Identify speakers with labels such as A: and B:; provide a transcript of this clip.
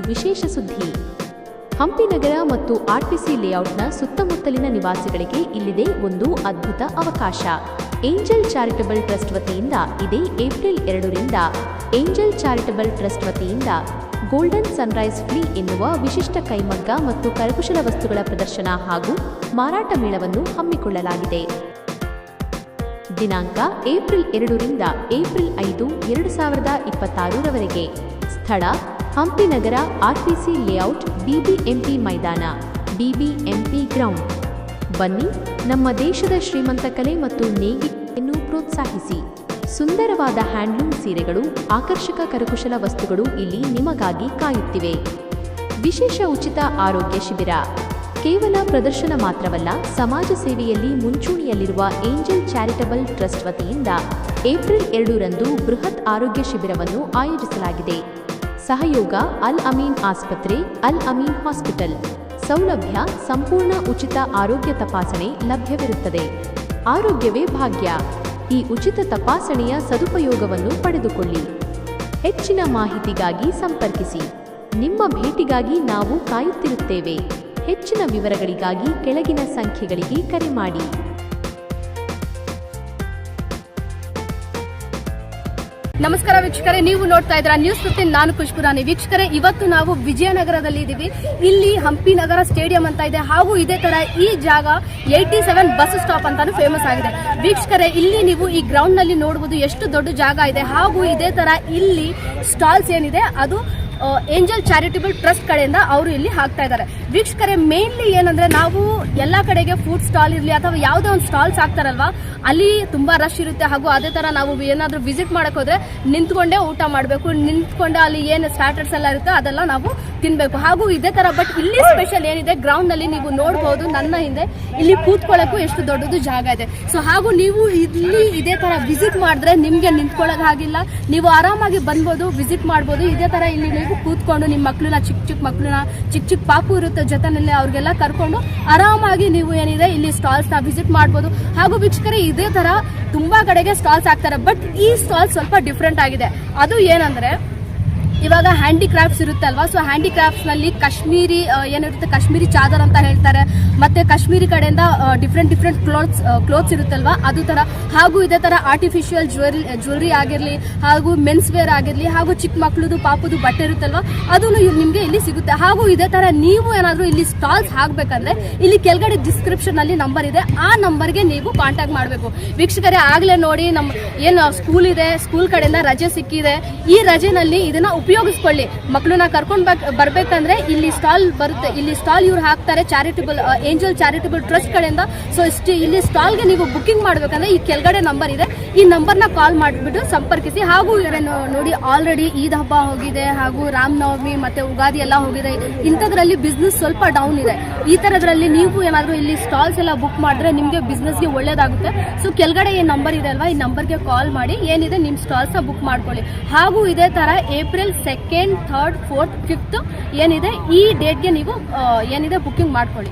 A: ವಿಶೇಷ ಸುದ್ದಿ. ಹಂಪಿ ನಗರ ಮತ್ತು ಆರ್ಟಿಸಿ ಲೇಔಟ್ನ ಸುತ್ತಮುತ್ತಲಿನ ನಿವಾಸಿಗಳಿಗೆ ಇಲ್ಲಿದೆ ಒಂದು ಅದ್ಭುತ ಅವಕಾಶ. ಏಂಜಲ್ ಚಾರಿಟಬಲ್ ಟ್ರಸ್ಟ್ ವತಿಯಿಂದ ಇದೇ ಏಪ್ರಿಲ್ 2ರಿಂದ ಏಂಜಲ್ ಚಾರಿಟಬಲ್ ಟ್ರಸ್ಟ್ ವತಿಯಿಂದ ಗೋಲ್ಡನ್ ಸನ್ರೈಸ್ ಫ್ಲೀ ಎನ್ನುವ ವಿಶಿಷ್ಟ ಕೈಮಗ್ಗ ಮತ್ತು ಕರಕುಶಲ ವಸ್ತುಗಳ ಪ್ರದರ್ಶನ ಹಾಗೂ ಮಾರಾಟ ಮೇಳವನ್ನು ಹಮ್ಮಿಕೊಳ್ಳಲಾಗಿದೆ. ದಿನಾಂಕ ಏಪ್ರಿಲ್ 2ರಿಂದ ಏಪ್ರಿಲ್ 5, 2026ರವರೆಗೆ. ಸ್ಥಳ ಹಂಪಿ ನಗರ, ಆರ್ಟಿಸಿ ಲೇಔಟ್, ಬಿಬಿಎಂಪಿ ಮೈದಾನ, ಬಿಬಿಎಂಪಿ ಗ್ರೌಂಡ್. ಬನ್ನಿ, ನಮ್ಮ ದೇಶದ ಶ್ರೀಮಂತ ಕಲೆ ಮತ್ತು ನೇಯ್ಗೆಯನ್ನು ಪ್ರೋತ್ಸಾಹಿಸಿ. ಸುಂದರವಾದ ಹ್ಯಾಂಡ್ಲೂಮ್ ಸೀರೆಗಳು, ಆಕರ್ಷಕ ಕರಕುಶಲ ವಸ್ತುಗಳು ಇಲ್ಲಿ ನಿಮಗಾಗಿ ಕಾಯುತ್ತಿವೆ. ವಿಶೇಷ ಉಚಿತ ಆರೋಗ್ಯ ಶಿಬಿರ. ಕೇವಲ ಪ್ರದರ್ಶನ ಮಾತ್ರವಲ್ಲ, ಸಮಾಜ ಸೇವೆಯಲ್ಲಿ ಮುಂಚೂಣಿಯಲ್ಲಿರುವ ಏಂಜಲ್ ಚಾರಿಟಬಲ್ ಟ್ರಸ್ಟ್ ವತಿಯಿಂದ ಏಪ್ರಿಲ್ 2ರಂದು ಬೃಹತ್ ಆರೋಗ್ಯ ಶಿಬಿರವನ್ನು ಆಯೋಜಿಸಲಾಗಿದೆ. ಸಹಯೋಗ ಅಲ್ ಅಮೀನ್ ಆಸ್ಪತ್ರೆ, ಅಲ್ ಅಮೀನ್ ಹಾಸ್ಪಿಟಲ್. ಸೌಲಭ್ಯ: ಸಂಪೂರ್ಣ ಉಚಿತ ಆರೋಗ್ಯ ತಪಾಸಣೆ ಲಭ್ಯವಿರುತ್ತದೆ. ಆರೋಗ್ಯವೇ ಭಾಗ್ಯ. ಈ ಉಚಿತ ತಪಾಸಣೆಯ ಸದುಪಯೋಗವನ್ನು ಪಡೆದುಕೊಳ್ಳಿ. ಹೆಚ್ಚಿನ ಮಾಹಿತಿಗಾಗಿ ಸಂಪರ್ಕಿಸಿ. ನಿಮ್ಮ ಭೇಟಿಗಾಗಿ ನಾವು ಕಾಯುತ್ತಿರುತ್ತೇವೆ. ಹೆಚ್ಚಿನ ವಿವರಗಳಿಗಾಗಿ ಕೆಳಗಿನ ಸಂಖ್ಯೆಗಳಿಗೆ ಕರೆ ಮಾಡಿ.
B: ನಮಸ್ಕಾರ ವೀಕ್ಷಕರೇ, ನೀವು ನೋಡ್ತಾ ಇದ್ದೀರಾ ನ್ಯೂಸ್ 15. ನಾನು ಖುಷ್ಬುರಾನಿ. ವೀಕ್ಷಕರೇ, ಇವತ್ತು ನಾವು ವಿಜಯನಗರದಲ್ಲಿ ಇದ್ದೀವಿ. ಇಲ್ಲಿ ಹಂಪಿ ನಗರ ಸ್ಟೇಡಿಯಂ ಅಂತ ಇದೆ, ಹಾಗೂ ಇದೇ ತರ ಈ ಜಾಗ 87 ಬಸ್ ಸ್ಟಾಪ್ ಅಂತಾನು ಫೇಮಸ್ ಆಗಿದೆ. ವೀಕ್ಷಕರೇ, ಇಲ್ಲಿ ನೀವು ಈ ಗ್ರೌಂಡ್ ನಲ್ಲಿ ನೋಡಬಹುದು ಎಷ್ಟು ದೊಡ್ಡ ಜಾಗ ಇದೆ. ಹಾಗೂ ಇದೇ ತರ ಇಲ್ಲಿ ಸ್ಟಾಲ್ಸ್ ಏನಿದೆ ಅದು ಏಂಜಲ್ ಚಾರಿಟಬಲ್ ಟ್ರಸ್ಟ್ ಕಡೆಯಿಂದ ಅವರು ಇಲ್ಲಿ ಹಾಕ್ತಾ ಇದ್ದಾರೆ. ವೀಕ್ಷಕರೇ, ಮೇನ್ಲಿ ಏನಂದ್ರೆ ನಾವು ಎಲ್ಲಾ ಕಡೆಗೆ ಫುಡ್ ಸ್ಟಾಲ್ ಇರಲಿ ಅಥವಾ ಯಾವುದೇ ಒಂದು ಸ್ಟಾಲ್ಸ್ ಹಾಕ್ತಾರಲ್ವಾ, ಅಲ್ಲಿ ತುಂಬಾ ರಶ್ ಇರುತ್ತೆ. ಹಾಗೂ ಅದೇ ತರ ನಾವು ಏನಾದ್ರೂ ವಿಸಿಟ್ ಮಾಡಕ್ ಹೋದ್ರೆ ನಿಂತ್ಕೊಂಡೇ ಊಟ ಮಾಡಬೇಕು, ನಿಂತ್ಕೊಂಡೆ ಅಲ್ಲಿ ಏನು ಸ್ಟಾರ್ಟರ್ಸ್ ಎಲ್ಲ ಇರುತ್ತೆ ಅದೆಲ್ಲ ನಾವು ತಿನ್ಬೇಕು. ಹಾಗೂ ಇದೇ ತರ ಬಟ್ ಇಲ್ಲಿ ಸ್ಪೆಷಲ್ ಏನಿದೆ, ಗ್ರೌಂಡ್ ನಲ್ಲಿ ನೀವು ನೋಡಬಹುದು ನನ್ನ ಹಿಂದೆ ಇಲ್ಲಿ ಕೂತ್ಕೊಳ್ಳಕ್ಕೂ ಎಷ್ಟು ದೊಡ್ಡದು ಜಾಗ ಇದೆ. ಸೊ ಹಾಗೂ ನೀವು ಇಲ್ಲಿ ಇದೇ ತರ ವಿಸಿಟ್ ಮಾಡಿದ್ರೆ ನಿಮ್ಗೆ ನಿಂತ್ಕೊಳ್ಳೋಕೆ ಆಗಿಲ್ಲ, ನೀವು ಆರಾಮಾಗಿ ಬಂದ್ಬೋದು, ವಿಸಿಟ್ ಮಾಡ್ಬೋದು. ಇದೇ ತರ ಇಲ್ಲಿ ನೀವು ಕೂತ್ಕೊಂಡು ನಿಮ್ಮ ಮಕ್ಕಳನ್ನ, ಚಿಕ್ಕ ಮಕ್ಕಳನ್ನ, ಚಿಕ್ಕ ಪಾಪು ಇರುತ್ತೆ ಜೊತೆನಲ್ಲಿ, ಅವ್ರಿಗೆಲ್ಲ ಕರ್ಕೊಂಡು ಆರಾಮಾಗಿ ನೀವು ಏನಿದೆ ಇಲ್ಲಿ ಸ್ಟಾಲ್ಸ್ ನ ವಿಸಿಟ್ ಮಾಡ್ಬೋದು. ಹಾಗೂ ವೀಕ್ಷಕರೇ, ಇದೇ ತರ ತುಂಬಾ ಕಡೆಗೆ ಸ್ಟಾಲ್ಸ್ ಹಾಕ್ತಾರೆ, ಬಟ್ ಈ ಸ್ಟಾಲ್ ಸ್ವಲ್ಪ ಡಿಫ್ರೆಂಟ್ ಆಗಿದೆ. ಅದು ಏನಂದ್ರೆ ಇವಾಗ ಹ್ಯಾಂಡಿಕ್ರಾಫ್ಟ್ಸ್ ಇರುತ್ತೆ ಅಲ್ವಾ, ಸೊ ಹ್ಯಾಂಡಿಕ್ರಾಫ್ಟ್ಸ್ ನಲ್ಲಿ ಕಾಶ್ಮೀರಿ ಏನಿರುತ್ತೆ, ಕಾಶ್ಮೀರಿ ಚಾದರ್ ಅಂತ ಹೇಳ್ತಾರೆ, ಮತ್ತೆ ಕಾಶ್ಮೀರಿ ಕಡೆಯಿಂದ ಡಿಫ್ರೆಂಟ್ ಕ್ಲೋತ್ಸ್ ಇರುತ್ತಲ್ವಾ, ಅದು ತರ. ಹಾಗೂ ಇದೇ ತರ ಆರ್ಟಿಫಿಷಿಯಲ್ ಜ್ಯುವೆಲ್ರಿ ಆಗಿರ್ಲಿ, ಹಾಗೂ ಮೆನ್ಸ್ ವೇರ್ ಆಗಿರ್ಲಿ, ಹಾಗೂ ಚಿಕ್ಕ ಮಕ್ಕಳದು ಪಾಪದು ಬಟ್ಟೆ ಇರುತ್ತಲ್ವಾ, ಅದನ್ನು ನಿಮ್ಗೆ ಇಲ್ಲಿ ಸಿಗುತ್ತೆ. ಹಾಗೂ ಇದೇ ತರ ನೀವು ಏನಾದ್ರೂ ಇಲ್ಲಿ ಸ್ಟಾಲ್ಸ್ ಹಾಕ್ಬೇಕಂದ್ರೆ ಇಲ್ಲಿ ಕೆಳಗಡೆ ಡಿಸ್ಕ್ರಿಪ್ಷನ್ ಅಲ್ಲಿ ನಂಬರ್ ಇದೆ, ಆ ನಂಬರ್ಗೆ ನೀವು ಕಾಂಟ್ಯಾಕ್ಟ್ ಮಾಡಬೇಕು. ವೀಕ್ಷಕರೇ, ಆಗ್ಲೇ ನೋಡಿ ನಮ್ಮ ಏನು ಸ್ಕೂಲ್ ಇದೆ, ಸ್ಕೂಲ್ ಕಡೆಯಿಂದ ರಜೆ ಸಿಕ್ಕಿದೆ, ಈ ರಜೆನಲ್ಲಿ ಇದನ್ನ ಉಪಯೋಗಿಸ್ಕೊಳ್ಳಿ. ಮಕ್ಕಳನ್ನ ಕರ್ಕೊಂಡ್ ಬರ್ಬೇಕಂದ್ರೆ ಇಲ್ಲಿ ಸ್ಟಾಲ್ ಬರುತ್ತೆ, ಇಲ್ಲಿ ಸ್ಟಾಲ್ ಇವ್ರು ಹಾಕ್ತಾರೆ ಚಾರಿಟಬಲ್ ಏಂಜಲ್ ಚಾರಿಟಬಲ್ ಟ್ರಸ್ಟ್ ಕಡೆಯಿಂದ. ಸೊ ಇಲ್ಲಿ ಸ್ಟಾಲ್ಗೆ ನೀವು ಬುಕಿಂಗ್ ಮಾಡ್ಬೇಕಂದ್ರೆ ಈ ಕೆಳಗಡೆ ನಂಬರ್ ಇದೆ, ಈ ನಂಬರ್ನ ಕಾಲ್ ಮಾಡಿಬಿಟ್ಟು ಸಂಪರ್ಕಿಸಿ. ಹಾಗೂ ನೋಡಿ, ಆಲ್ರೆಡಿ ಈದ್ ಹಬ್ಬ ಹೋಗಿದೆ, ಹಾಗೂ ರಾಮನವಮಿ ಮತ್ತೆ ಉಗಾದಿ ಎಲ್ಲ ಹೋಗಿದೆ. ಇಂಥದ್ರಲ್ಲಿ ಬಿಸ್ನೆಸ್ ಸ್ವಲ್ಪ ಡೌನ್ ಇದೆ. ಈ ತರದ್ರಲ್ಲಿ ನೀವು ಏನಾದ್ರೂ ಇಲ್ಲಿ ಸ್ಟಾಲ್ಸ್ ಎಲ್ಲ ಬುಕ್ ಮಾಡಿದ್ರೆ ನಿಮ್ಗೆ ಬಿಸ್ನೆಸ್ಗೆ ಒಳ್ಳೇದಾಗುತ್ತೆ. ಸೊ ಕೆಳಗಡೆ ಏನ್ ನಂಬರ್ ಇದೆ ಅಲ್ವಾ, ಈ ನಂಬರ್ಗೆ ಕಾಲ್ ಮಾಡಿ ಏನಿದೆ ನಿಮ್ ಸ್ಟಾಲ್ಸ್ ನ ಬುಕ್ ಮಾಡ್ಕೊಳ್ಳಿ. ಹಾಗೂ ಇದೇ ತರ April 2nd, 3rd, 4th, 5th ಏನಿದೆ ಈ ಡೇಟ್ಗೆ ನೀವು ಏನಿದೆ ಬುಕಿಂಗ್ ಮಾಡ್ಕೊಳ್ಳಿ.